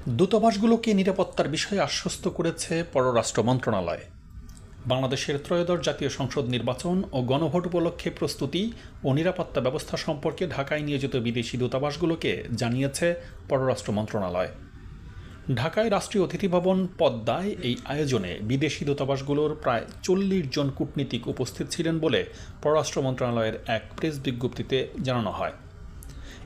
দূতাবাসগুলোকে নিরাপত্তার বিষয়ে আশ্বস্ত করেছে পররাষ্ট্র মন্ত্রণালয়। বাংলাদেশের ত্রয়োদশ জাতীয় সংসদ নির্বাচন ও গণভোট উপলক্ষে প্রস্তুতি ও নিরাপত্তা ব্যবস্থা সম্পর্কে ঢাকায় নিয়োজিত বিদেশি দূতাবাসগুলোকে জানিয়েছে পররাষ্ট্র মন্ত্রণালয়। ঢাকায় রাষ্ট্রীয় অতিথি ভবন পদ্মায় এই আয়োজনে বিদেশি দূতাবাসগুলোর প্রায় ৪০ জন কূটনীতিক উপস্থিত ছিলেন বলে পররাষ্ট্র মন্ত্রণালয়ের এক প্রেস বিজ্ঞপ্তিতে জানানো হয়।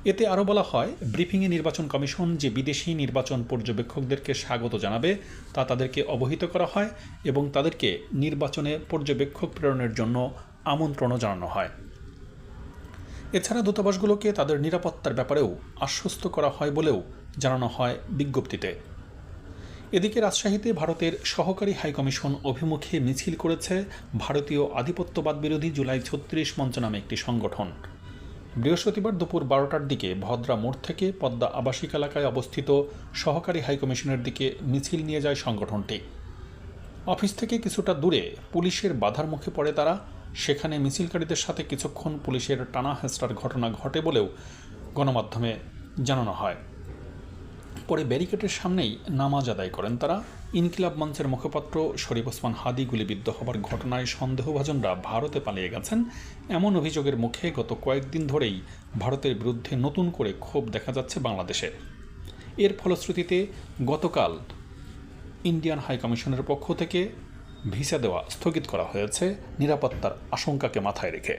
এতে আরও বলা হয়, ব্রিফিংয়ে নির্বাচন কমিশন যে বিদেশি নির্বাচন পর্যবেক্ষকদেরকে স্বাগত জানাবে তা তাদেরকে অবহিত করা হয় এবং তাদেরকে নির্বাচনে পর্যবেক্ষক প্রেরণের জন্য আমন্ত্রণও জানানো হয়। এছাড়া দূতাবাসগুলোকে তাদের নিরাপত্তার ব্যাপারেও আশ্বস্ত করা হয় বলেও জানানো হয় বিজ্ঞপ্তিতে। এদিকে রাজশাহীতে ভারতের সহকারী হাইকমিশন অভিমুখে মিছিল করেছে ভারতীয় আধিপত্যবাদ বিরোধী জুলাই ৩৬ মঞ্চ নামে একটি সংগঠন। বৃহস্পতিবার দুপুর ১২টার দিকে ভদ্রা মোড় থেকে পদ্মা আবাসিক এলাকায় অবস্থিত সহকারী হাইকমিশনের দিকে মিছিল নিয়ে যায় সংগঠনটি। অফিস থেকে কিছুটা দূরে পুলিশের বাধার মুখে পড়ে তারা। সেখানে মিছিলকারীদের সাথে কিছুক্ষণ পুলিশের টানা হেঁচড়ার ঘটনা ঘটে বলেও গণমাধ্যমে জানানো হয়। পরে ব্যারিকেডের সামনেই নামাজ আদায় করেন তারা। ইনকিলাব মঞ্চের মুখপাত্র শরীফ ওসমান হাদি গুলিবিদ্ধ হবার ঘটনায় সন্দেহভাজনরা ভারতে পালিয়ে গেছেন এমন অভিযোগের মুখে গত কয়েকদিন ধরেই ভারতের বিরুদ্ধে নতুন করে ক্ষোভ দেখা যাচ্ছে বাংলাদেশে। এর ফলশ্রুতিতে গতকাল ইন্ডিয়ান হাইকমিশনের পক্ষ থেকে ভিসা দেওয়া স্থগিত করা হয়েছে নিরাপত্তার আশঙ্কাকে মাথায় রেখে।